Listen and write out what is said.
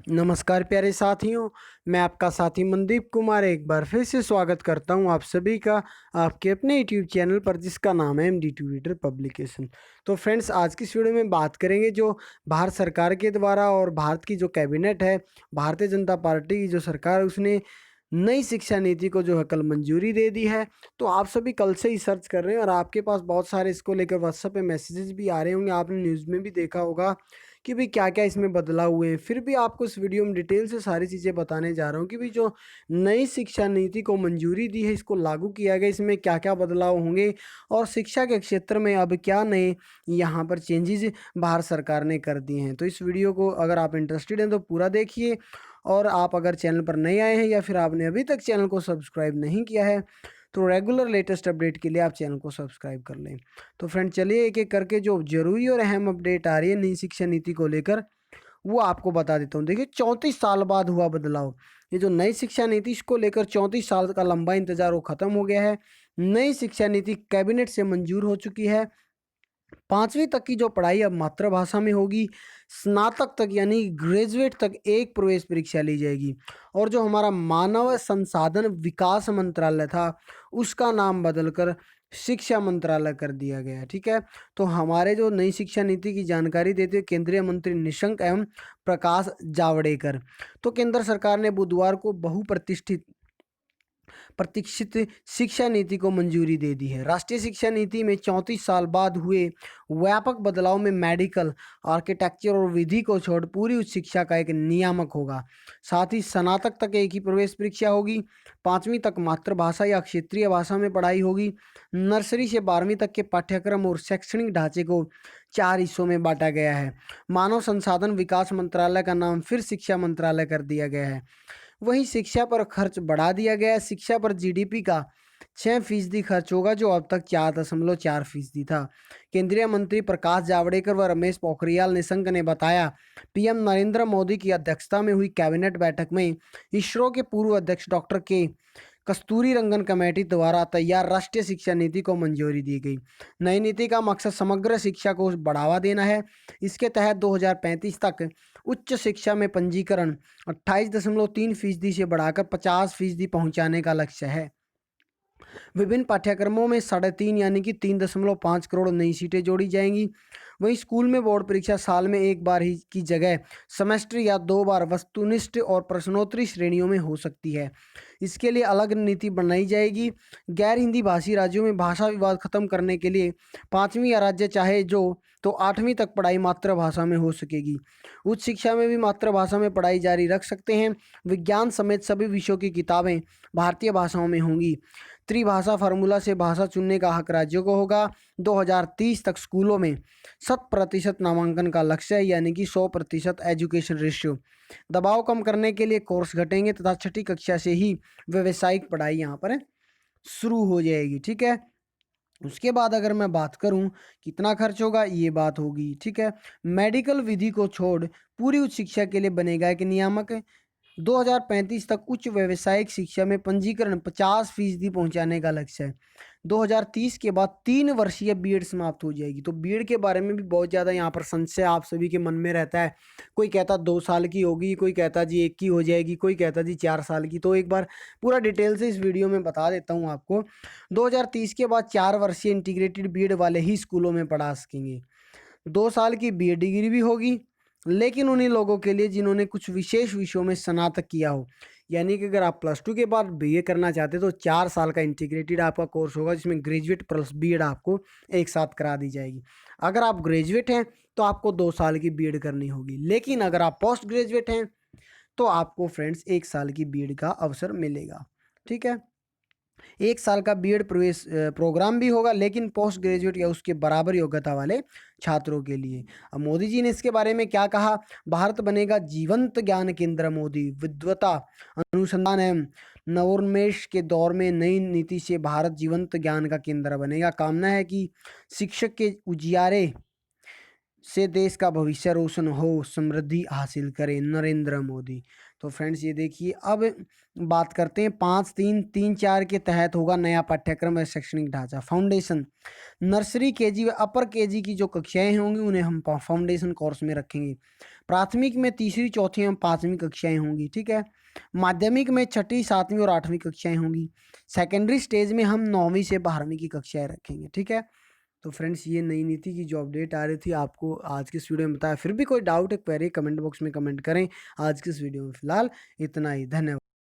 नमस्कार प्यारे साथियों, मैं आपका साथी मनदीप कुमार एक बार फिर से स्वागत करता हूं आप सभी का आपके अपने यूट्यूब चैनल पर जिसका नाम है MD2 रीडर पब्लिकेशन। तो फ्रेंड्स, आज की इस वीडियो में बात करेंगे जो भारत सरकार के द्वारा और भारत की जो कैबिनेट है, भारतीय जनता पार्टी की जो सरकार है, उसने नई शिक्षा नीति को जो है कल मंजूरी दे दी है। तो आप सभी कल से ही सर्च कर रहे हैं और आपके पास बहुत सारे इसको लेकर व्हाट्सएप पे मैसेजेस भी आ रहे होंगे, आपने न्यूज़ में भी देखा होगा कि भाई क्या-क्या इसमें बदलाव हुए हैं। फिर भी आपको इस वीडियो में डिटेल से सारी चीज़ें बताने जा रहा हूँ कि भाई जो नई शिक्षा नीति को मंजूरी दी है, इसको लागू किया गया, इसमें क्या-क्या बदलाव होंगे और शिक्षा के क्षेत्र में अब क्या नए यहाँ पर चेंजेज़ भारत सरकार ने कर दिए हैं। तो इस वीडियो को अगर आप इंटरेस्टेड हैं तो पूरा देखिए, और आप अगर चैनल पर नए आए हैं या फिर आपने अभी तक चैनल को सब्सक्राइब नहीं किया है, तो रेगुलर लेटेस्ट अपडेट के लिए आप चैनल को सब्सक्राइब कर लें। तो फ्रेंड, चलिए एक-एक करके जो ज़रूरी और अहम अपडेट आ रही है नई शिक्षा नीति को लेकर, वो आपको बता देता हूँ। देखिए, 34 साल बाद हुआ बदलाव। ये जो नई शिक्षा नीति, इसको लेकर 34 साल का लंबा इंतज़ार वो ख़त्म हो गया है। नई शिक्षा नीति कैबिनेट से मंजूर हो चुकी है। 5वीं तक की जो पढ़ाई अब मातृभाषा में होगी। स्नातक तक यानी ग्रेजुएट तक एक प्रवेश परीक्षा ली जाएगी। और जो हमारा मानव संसाधन विकास मंत्रालय था, उसका नाम बदलकर शिक्षा मंत्रालय कर दिया गया है, ठीक है? तो हमारे जो नई शिक्षा नीति की जानकारी देते हैं केंद्रीय मंत्री निशंक एवं प्रकाश जावड़ेकर। तो केंद्र सरकार ने बुधवार को बहुप्रतिष्ठित प्रतीक्षित शिक्षा नीति को मंजूरी दे दी है। राष्ट्रीय शिक्षा नीति में 34 साल बाद हुए व्यापक बदलाव में मेडिकल, आर्किटेक्चर और विधि को छोड़ पूरी उच्च शिक्षा का एक नियामक होगा। साथ ही स्नातक तक एक ही प्रवेश परीक्षा होगी। 5वीं तक मातृभाषा या क्षेत्रीय भाषा में पढ़ाई होगी। नर्सरी से 12वीं तक के पाठ्यक्रम और शैक्षणिक ढांचे को 4 हिस्सों में बांटा गया है। मानव संसाधन विकास मंत्रालय का नाम फिर शिक्षा मंत्रालय कर दिया गया है। वहीं शिक्षा पर खर्च बढ़ा दिया गया है। शिक्षा पर जीडीपी का 6% खर्च होगा, जो अब तक 4.4% था। केंद्रीय मंत्री प्रकाश जावड़ेकर व रमेश पोखरियाल निशंक ने बताया, पीएम नरेंद्र मोदी की अध्यक्षता में हुई कैबिनेट बैठक में इसरो के पूर्व अध्यक्ष डॉक्टर के कस्तूरी रंगन कमेटी द्वारा तैयार राष्ट्रीय शिक्षा नीति को मंजूरी दी गई। नई नीति का मकसद समग्र शिक्षा को बढ़ावा देना है। इसके तहत 2035 तक उच्च शिक्षा में पंजीकरण 28.3% से बढ़ाकर 50% पहुंचाने का लक्ष्य है। विभिन्न पाठ्यक्रमों में 3.5 यानी कि 3.5 करोड़ नई सीटें जोड़ी जाएंगी। वहीं स्कूल में बोर्ड परीक्षा साल में एक बार ही की जगह सेमेस्टर या 2 बार वस्तुनिष्ठ और प्रश्नोत्तरी श्रेणियों में हो सकती है। इसके लिए अलग नीति बनाई जाएगी। गैर हिंदी भाषी राज्यों में भाषा विवाद खत्म करने के लिए 5वीं या राज्य चाहे तो 8वीं तक पढ़ाई मातृभाषा में हो सकेगी। उच्च शिक्षा में भी मातृभाषा में पढ़ाई जारी रख सकते हैं। विज्ञान समेत सभी विषयों की किताबें भारतीय भाषाओं में होंगी। त्रिभाषा फार्मूला से भाषा चुनने का हक राज्यों को होगा। 2030 तक स्कूलों में 100% नामांकन का लक्ष्य है, यानी कि 100% एजुकेशन रेशियो। दबाव कम करने के लिए कोर्स घटेंगे तथा छठी कक्षा से ही व्यावसायिक पढ़ाई यहाँ पर शुरू हो जाएगी, ठीक है? उसके बाद अगर मैं बात करूं कितना खर्च होगा, ये बात होगी, ठीक है? मेडिकल विधि को छोड़ पूरी उच्च शिक्षा के लिए बनेगा एक नियामक। 2035 तक उच्च व्यावसायिक शिक्षा में पंजीकरण 50% पहुंचाने का लक्ष्य है। 2030 के बाद 3 वर्षीय बीएड समाप्त हो जाएगी। तो बीएड के बारे में भी बहुत ज़्यादा यहाँ पर संशय आप सभी के मन में रहता है। कोई कहता 2 साल की होगी, कोई कहता जी 1 की हो जाएगी, कोई कहता जी 4 साल की। तो एक बार पूरा डिटेल से इस वीडियो में बता देता हूँ आपको। 2030 के बाद 4 वर्षीय इंटीग्रेटेड बीएड वाले ही स्कूलों में पढ़ा सकेंगे। 2 साल की बीएड डिग्री भी होगी, लेकिन उन्हीं लोगों के लिए जिन्होंने कुछ विशेष विषयों में स्नातक किया हो। यानी कि अगर आप +2 के बाद बीए करना चाहते हो तो 4 साल का इंटीग्रेटेड आपका कोर्स होगा, जिसमें ग्रेजुएट प्लस बीएड आपको एक साथ करा दी जाएगी। अगर आप ग्रेजुएट हैं तो आपको 2 साल की बीएड करनी होगी, लेकिन अगर आप पोस्ट ग्रेजुएट हैं तो आपको फ्रेंड्स 1 साल की बीएड का अवसर मिलेगा, ठीक है? 1 साल का बीएड प्रवेश प्रोग्राम भी होगा, लेकिन पोस्ट ग्रेजुएट या उसके बराबर योग्यता वाले छात्रों के लिए। अब मोदी जी ने इसके बारे में क्या कहा? भारत बनेगा जीवंत ज्ञान केंद्र। मोदी विद्वता, अनुसंधान एवं नवोन्मेष के दौर में नई नीति से भारत जीवंत ज्ञान का केंद्र बनेगा। कामना है कि शिक्षक के उजियारे से देश का भविष्य रोशन हो, समृद्धि हासिल करें, नरेंद्र मोदी। तो फ्रेंड्स, ये देखिए, अब बात करते हैं 5-3-3-4 के तहत होगा नया पाठ्यक्रम व शैक्षणिक ढांचा। फाउंडेशन, नर्सरी केजी व अपर केजी की जो कक्षाएं होंगी उन्हें हम फाउंडेशन कोर्स में रखेंगे। प्राथमिक में तीसरी, चौथी एवं पांचवी कक्षाएं होंगी, ठीक है। माध्यमिक में छठी, सातवीं और आठवीं कक्षाएं होंगी। सेकेंडरी स्टेज में हम 9वीं से 12वीं की कक्षाएं रखेंगे, ठीक है। तो फ्रेंड्स, ये नई नीति की जो अपडेट आ रही थी आपको आज के इस वीडियो में बताया। फिर भी कोई डाउट है, क्वेरी कमेंट बॉक्स में कमेंट करें। आज के इस वीडियो में फिलहाल इतना ही। धन्यवाद।